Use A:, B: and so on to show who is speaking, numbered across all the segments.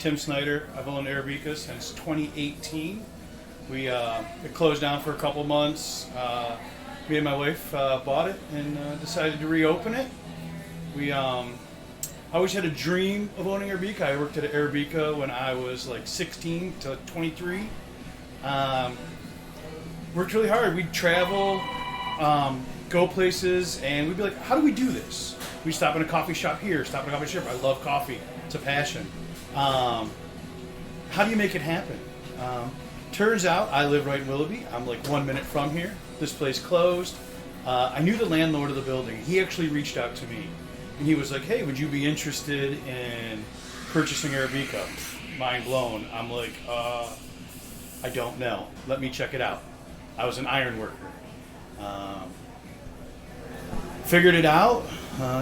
A: Tim Snyder. I've owned Arabica since 2018. We it closed down for a couple months. Me and my wife bought it and decided to reopen it. I always had a dream of owning Arabica. I worked at Arabica when I was like 16 to 23. Worked really hard. We'd travel, go places, and we'd be like, how do we do this? We'd stop in a coffee shop here, stop in a coffee shop. I love coffee. It's a passion. How do you make it happen? Turns out I live right in Willoughby. I'm like 1 minute from here. This place closed. I knew the landlord of the building. He actually reached out to me. And he was like, hey, would you be interested in purchasing Arabica? Mind blown. I'm like, I don't know. Let me check it out. I was an iron worker. Figured it out.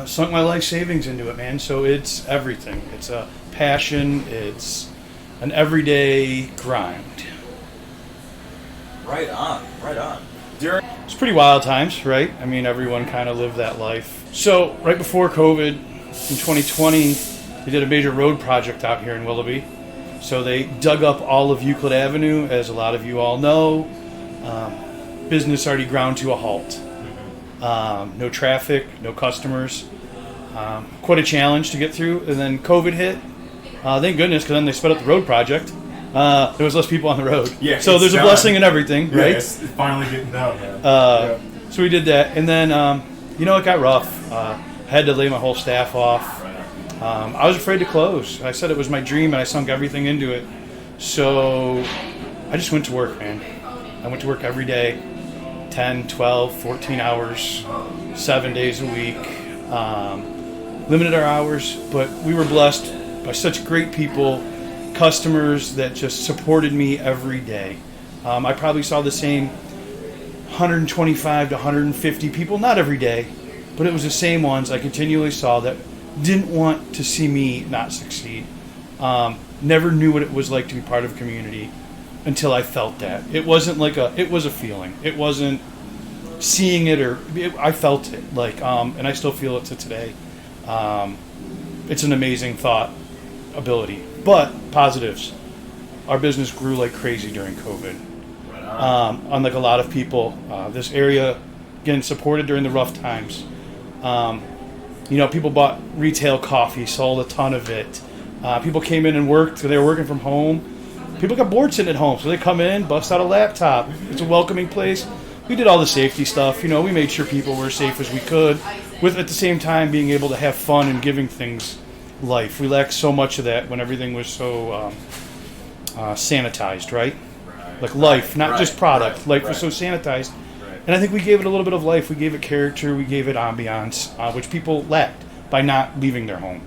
A: Sunk my life savings into it, man. So it's everything. It's a passion. It's an everyday grind.
B: Right on.
A: It's pretty wild times, right? I mean, everyone kind of lived that life. So right before COVID, in 2020, they did a major road project out here in Willoughby. So they dug up all of Euclid Avenue, as a lot of you all know. Business already ground to a halt. No traffic, no customers. Quite a challenge to get through. And then COVID hit. Thank goodness, because then they sped up the road project. There was less people on the road.
C: Yeah,
A: so there's a blessing in everything, right?
C: It's finally getting done, man.
A: So we did that. And then, it got rough. I had to lay my whole staff off. I was afraid to close. I said it was my dream, and I sunk everything into it. So I just went to work, man. I went to work every day, 10, 12, 14 hours, 7 days a week. Limited our hours, but we were blessed by such great people, customers that just supported me every day. I probably saw the same 125 to 150 people, not every day, but it was the same ones I continually saw that didn't want to see me not succeed. Never knew what it was like to be part of a community until I felt that. It wasn't it was a feeling. It wasn't seeing it I felt it, and I still feel it to today. It's an amazing thought ability. But positives. Our business grew like crazy during COVID. Unlike a lot of people, this area, again, supported during the rough times. People bought retail coffee, sold a ton of it. People came in and worked, so they were working from home. People got bored sitting at home, so they come in, bust out a laptop. It's a welcoming place. We did all the safety stuff. We made sure people were as safe as we could, with at the same time being able to have fun and giving things life. We lacked so much of that when everything was so sanitized, right? Like life, not just product. Life was so sanitized. And I think we gave it a little bit of life. We gave it character. We gave it ambiance, which people lacked by not leaving their home.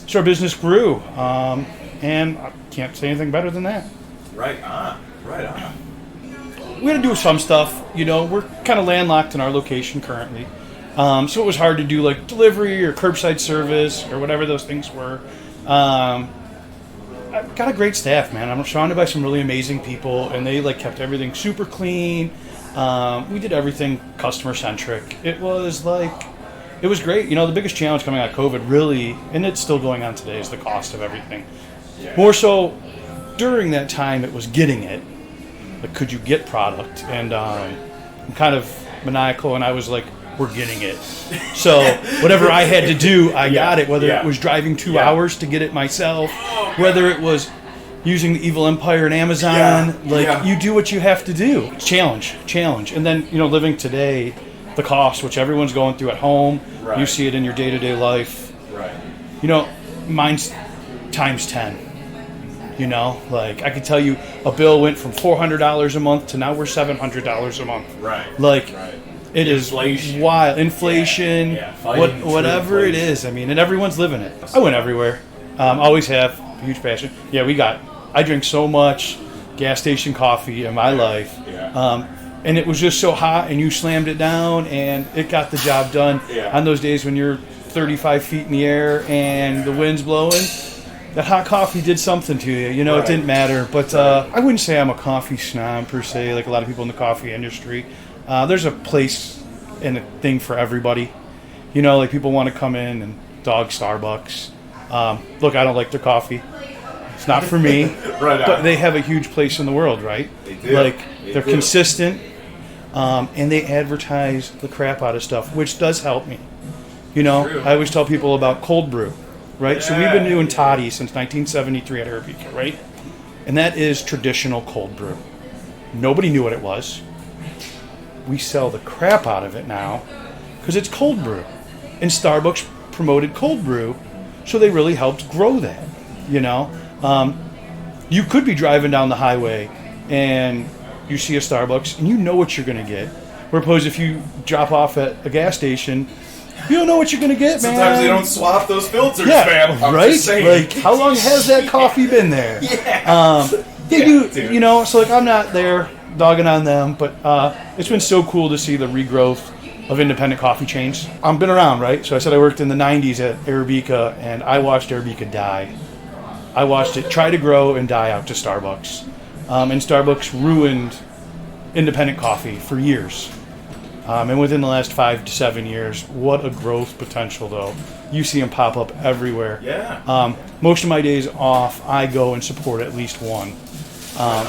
A: So our business grew, and I can't say anything better than that.
B: Right on.
A: We had to do some stuff. We're kind of landlocked in our location currently. So it was hard to do like delivery or curbside service or whatever those things were. I've got a great staff, man. I'm surrounded by some really amazing people, and they kept everything super clean. We did everything customer centric. It was great. The biggest challenge coming out of COVID really, and it's still going on today, is the cost of everything. Yeah. More so during that time, it was getting it. Could you get product? And I'm kind of maniacal, and I was like, we're getting it. So whatever I had to do, I got it, whether it was driving 2 hours to get it myself, whether it was using the evil empire and Amazon, you do what you have to do. Challenge. And then, living today, the cost, which everyone's going through at home, you see it in your day-to-day life. Right. Mine's times 10. I could tell you a bill went from $400 a month to now we're $700 a month. Right. It is wild. Inflation, whatever it is. I mean, and everyone's living it. I went everywhere. Always have. Huge passion. I drink so much gas station coffee in my life. And it was just so hot, and you slammed it down, and it got the job done. On those days when you're 35 feet in the air and the wind's blowing, that hot coffee did something to you. It didn't matter. But I wouldn't say I'm a coffee snob, per se, like a lot of people in the coffee industry. There's a place and a thing for everybody. People want to come in and dog Starbucks. Look, I don't like their coffee. It's not for me.
C: Right on.
A: But they have a huge place in the world, right?
C: They do.
A: Like,
C: They
A: they're
C: do.
A: consistent, and they advertise the crap out of stuff, which does help me. You know,
C: True.
A: I always tell people about cold brew, right? So we've
C: Yeah.
A: been doing toddy since 1973 at Arabica, right? And that is traditional cold brew. Nobody knew what it was. We sell the crap out of it now because it's cold brew. And Starbucks promoted cold brew, so they really helped grow that, you know? You could be driving down the highway and you see a Starbucks and you know what you're going to get. Whereas if you drop off at a gas station, you don't know what you're going to get, man.
C: Sometimes they don't swap those filters,
A: Yeah,
C: man. I'm
A: right?
C: just saying.
A: Like, how long has that coffee been there?
C: Yeah.
A: They
C: Yeah,
A: do,
C: dude.
A: you know, so like I'm not there dogging on them, but it's been so cool to see the regrowth of independent coffee chains. I've been around, right? So I said I worked in the 90s at Arabica, and I watched Arabica die. I watched it try to grow and die out to Starbucks. And Starbucks ruined independent coffee for years. And within the last 5 to 7 years, what a growth potential, though. You see them pop up everywhere.
C: Yeah.
A: Most of my days off, I go and support at least one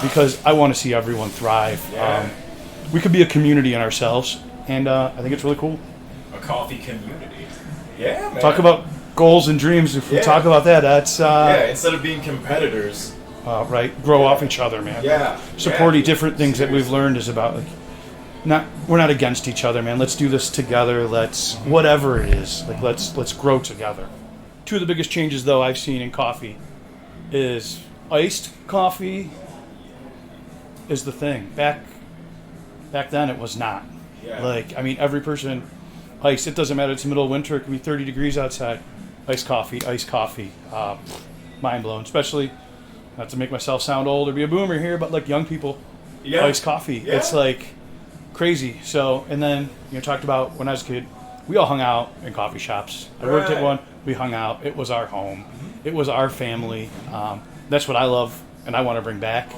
A: because I want to see everyone thrive.
C: Yeah.
A: We could be a community in ourselves, and I think it's really cool.
B: A coffee community.
C: Yeah, man.
A: Talk about goals and dreams. If we
C: Yeah.
A: talk about that, that's
C: Yeah, instead of being competitors.
A: right. Grow off each other, man.
C: Yeah.
A: Supporting
C: Yeah.
A: different things that we've learned is about like we're not against each other, man. Let's do this together. Let's whatever it is. Like let's grow together. Two of the biggest changes though I've seen in coffee is iced coffee is the thing. Back then it was not.
C: Yeah.
A: Like I mean every person iced, it doesn't matter, it's the middle of winter, it could be 30 degrees outside. Iced coffee. Mind blown. Especially not to make myself sound old or be a boomer here, but like young people
C: Yeah.
A: iced coffee.
C: Yeah.
A: It's like crazy. So, and then talked about when I was a kid, we all hung out in coffee shops. I worked at
C: Right.
A: one. We hung out. It was our home. It was our family. That's what I love, and I want to bring back.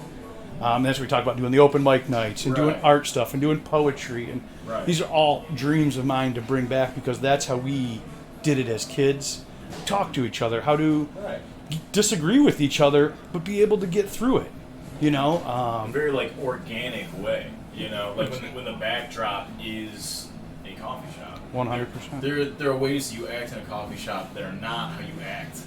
A: And that's what we talk about doing the open mic nights and doing
C: Right.
A: art stuff and doing poetry. And
C: Right.
A: these are all dreams of mine to bring back because that's how we did it as kids. Talk to each other. How to
C: Right.
A: disagree with each other, but be able to get through it.
B: A very like organic way, you know, like when the backdrop is a coffee shop.
A: 100%.
B: There are ways you act in a coffee shop that are not how you act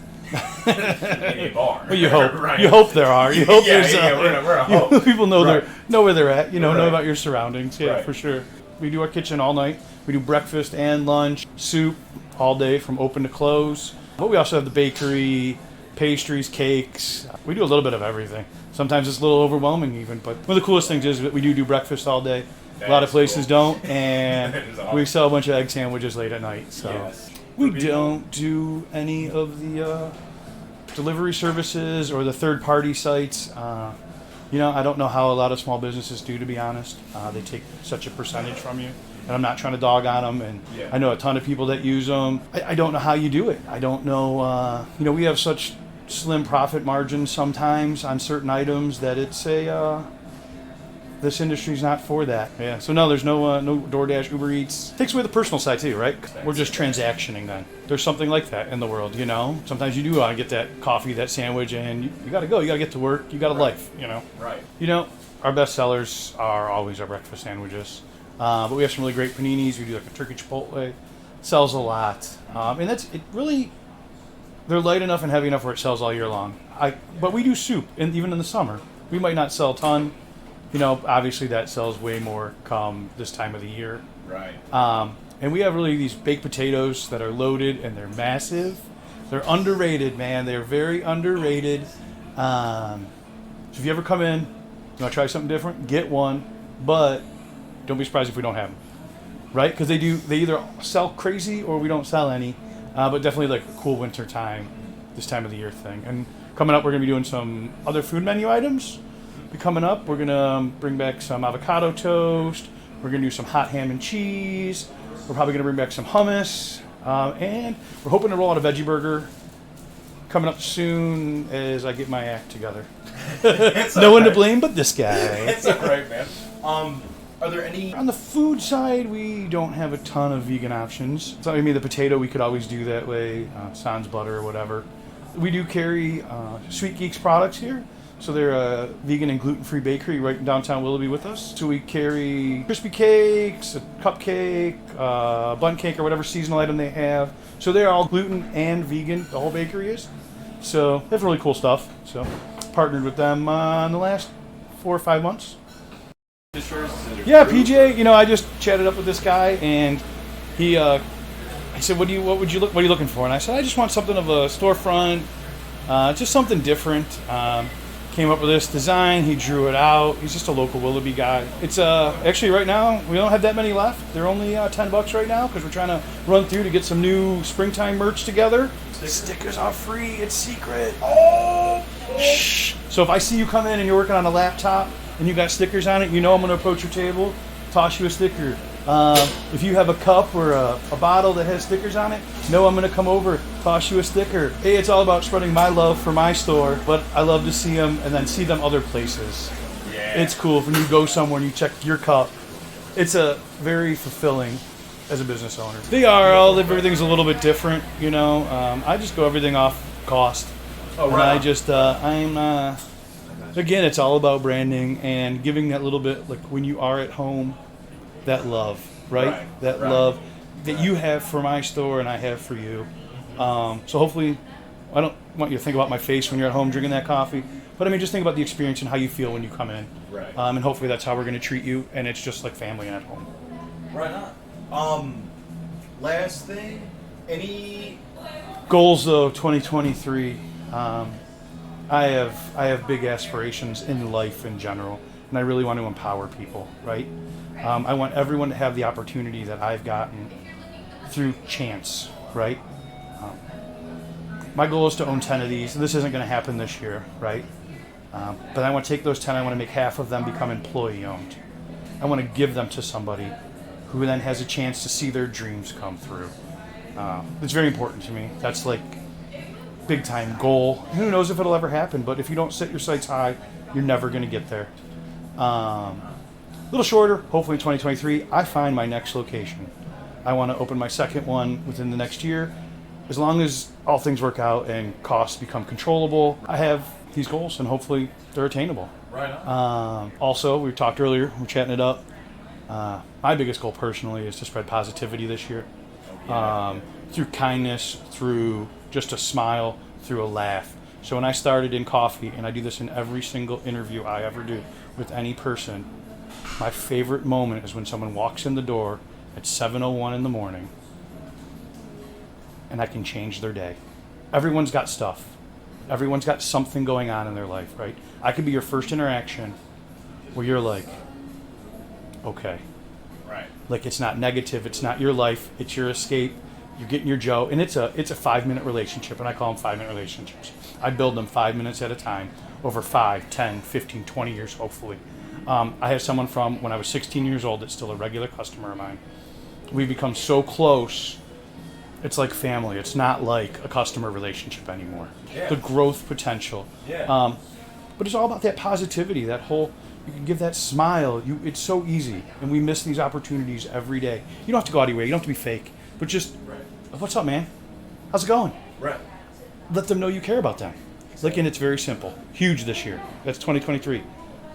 B: in a bar.
A: Well, you hope.
B: Right.
A: You hope there are. You hope
B: Yeah,
A: there's.
B: yeah, we're a hope.
A: People know
C: Right.
A: know where they're at. Know
C: Right.
A: about your surroundings. Yeah,
C: Right.
A: for sure. We do our kitchen all night. We do breakfast and lunch, soup all day from open to close. But we also have the bakery, pastries, cakes. We do a little bit of everything. Sometimes it's a little overwhelming even. But one of the coolest things is that we do breakfast all day. A lot of
B: That's
A: places
B: cool.
A: don't, and
B: That is awesome.
A: we sell a bunch of egg sandwiches late at night. So
B: Yes.
A: we don't do any of the delivery services or the third-party sites. I don't know how a lot of small businesses do, to be honest. They take such a percentage from you, and I'm not trying to dog on them. And
C: Yeah.
A: I know a ton of people that use them. I don't know how you do it. I don't know. We have such slim profit margins sometimes on certain items that it's this industry's not for that. Yeah. So no, there's no DoorDash, Uber Eats. Takes away the personal side too, right? We're just transactioning then. There's something like that in the world, Sometimes you do want to get that coffee, that sandwich, and you got to go. You got to get to work. You got a life,
B: Right.
A: Our best sellers are always our breakfast sandwiches. But we have some really great paninis. We do like a turkey chipotle. Sells a lot. And they're light enough and heavy enough where it sells all year long. But we do soup, and even in the summer. We might not sell a ton. Obviously that sells way more come this time of the year.
B: Right.
A: And we have really these baked potatoes that are loaded and they're massive. They're underrated, man. They're very underrated. So if you ever come in, you want to try something different, get one. But don't be surprised if we don't have them, right? Because they either sell crazy or we don't sell any. But definitely like a cool winter time, this time of the year thing. And coming up, we're going to be doing some other food menu items. Coming up, we're going to bring back some avocado toast. We're going to do some hot ham and cheese. We're probably going to bring back some hummus. And we're hoping to roll out a veggie burger coming up soon as I get my act together. No one to blame but this guy.
B: It's all right, man. Are there any?
A: On the food side, we don't have a ton of vegan options. So, the potato, we could always do that way, sans butter or whatever. we do carry Sweet Geeks products here. So they're a vegan and gluten-free bakery right in downtown Willoughby with us. So we carry crispy cakes, a cupcake, bun cake, or whatever seasonal item they have. So they're all gluten and vegan, the whole bakery is. So they have really cool stuff. So partnered with them in the last 4 or 5 months. Yeah, PJ, I just chatted up with this guy, and he I said, what are you looking for? And I said, I just want something of a storefront, just something different. Came up with this design. He drew it out. He's just a local Willoughby guy. It's actually right now we don't have that many left. They're only $10 right now because we're trying to run through to get some new springtime merch together. Stickers are free. It's secret. Oh, shh. So if I see you come in and you're working on a laptop and you got stickers on it, I'm going to approach your table, toss you a sticker. If you have a cup or a bottle that has stickers on it, I'm going to come over, toss you a sticker. Hey, it's all about spreading my love for my store, but I love to see them and then see them other places. Yeah. It's cool when you go somewhere and you check your cup. It's very fulfilling as a business owner. They are all, everything's a little bit different, I just go everything off cost. Oh, right. And I just, again, it's all about branding and giving that little bit, like when you are at home, that love, right? That love that you have for my store and I have for you. So hopefully, I don't want you to think about my face when you're at home drinking that coffee, but just think about the experience and how you feel when you come in. Right. And hopefully that's how we're going to treat you, and it's just like family at home.
C: Right on. Last thing, any
A: goals though? 2023. I have big aspirations in life in general, and I really want to empower people, right? I want everyone to have the opportunity that I've gotten through chance, right? My goal is to own 10 of these. This isn't going to happen this year, right? But I want to take those 10, I want to make half of them become employee-owned. I want to give them to somebody who then has a chance to see their dreams come through. It's very important to me. That's like big-time goal. Who knows if it'll ever happen, but if you don't set your sights high, you're never going to get there. A little shorter, hopefully in 2023, I find my next location. I want to open my second one within the next year. As long as all things work out and costs become controllable, I have these goals and hopefully they're attainable.
C: Right on.
A: Also, we talked earlier, we're chatting it up. My biggest goal personally is to spread positivity this year. Through kindness, through just a smile, through a laugh. So when I started in coffee, and I do this in every single interview I ever do with any person, my favorite moment is when someone walks in the door at 7:01 in the morning and I can change their day. Everyone's got stuff. Everyone's got something going on in their life, right? I could be your first interaction where you're like, okay.
B: Right.
A: Like it's not negative, it's not your life, it's your escape. You're getting your Joe, and it's a 5-minute relationship, and I call them 5-minute relationships. I build them 5 minutes at a time over 5, 10, 15, 20 years, hopefully. I have someone from when I was 16 years old that's still a regular customer of mine. We've become so close, it's like family. It's not like a customer relationship anymore. Yeah. The growth potential. Yeah. But it's all about that positivity, that whole, you can give that smile. It's so easy, and we miss these opportunities every day. You don't have to go out of your way. You don't have to be fake. But just, what's up, man? How's it going?
C: Right.
A: Let them know you care about them. Like, and it's very simple. Huge this year. That's 2023.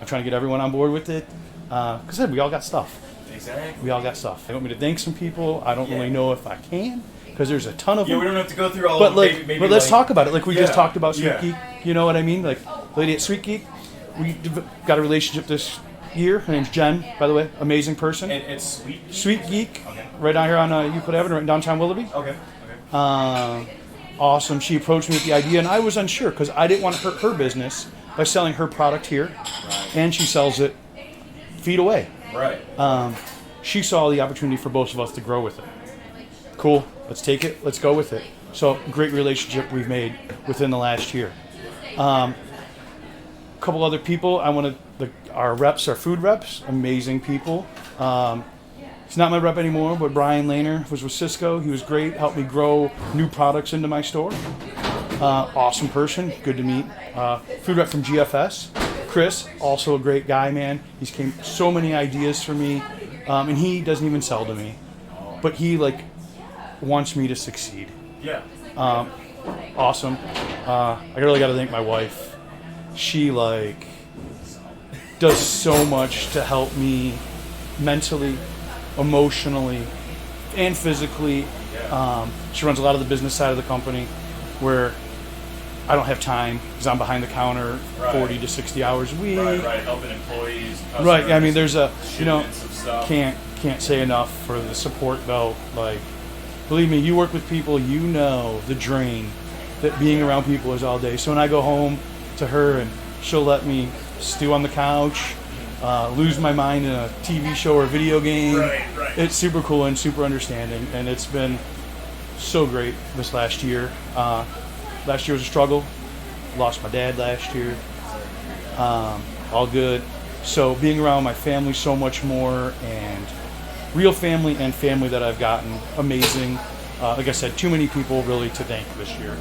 A: I'm trying to get everyone on board with it. Because I said, we all got stuff.
C: Exactly.
A: We all got stuff. They want me to thank some people. I don't really know if I can, because there's a ton of them.
C: Yeah, we don't have to go through all of them.
A: But let's talk about it. Like we just talked about Sweet Geek. You know what I mean? Like, lady at Sweet Geek, we got a relationship this year. Her name's Jen, by the way. Amazing person.
C: And it's Sweet Geek?
A: Sweet Geek. Okay. Right down here on Euclid Avenue, right in downtown Willoughby.
C: Okay.
A: Awesome. She approached me with the idea, and I was unsure because I didn't want to hurt her business by selling her product here. Right. And she sells it feet away.
C: Right.
A: She saw the opportunity for both of us to grow with it. Cool. Let's take it. Let's go with it. So, great relationship we've made within the last year. Couple other people. Our reps, our food reps, amazing people. He's not my rep anymore, but Brian Lehner was with Cisco. He was great, helped me grow new products into my store. Awesome person, good to meet. Food rep from GFS. Chris, also a great guy, man. He's came so many ideas for me, and he doesn't even sell to me, but he wants me to succeed.
C: Yeah.
A: Awesome. I really got to thank my wife. She like does so much to help me mentally, emotionally, and physically. She runs a lot of the business side of the company, where I don't have time because I'm behind the counter 40 to 60 hours a week.
B: Right, helping employees, customers,
A: Right, I mean, there's
B: shipments of stuff.
A: can't say enough for the support though. Like, believe me, you work with people, you know the drain that being around people is all day. So when I go home to her and she'll let me stew on the couch, lose my mind in a TV show or video game.
B: Right.
A: It's super cool and super understanding, and it's been so great this last year. Last year was a struggle. Lost my dad last year. All good. So being around my family so much more, and real family and family that I've gotten, amazing. Like I said, too many people really to thank this year.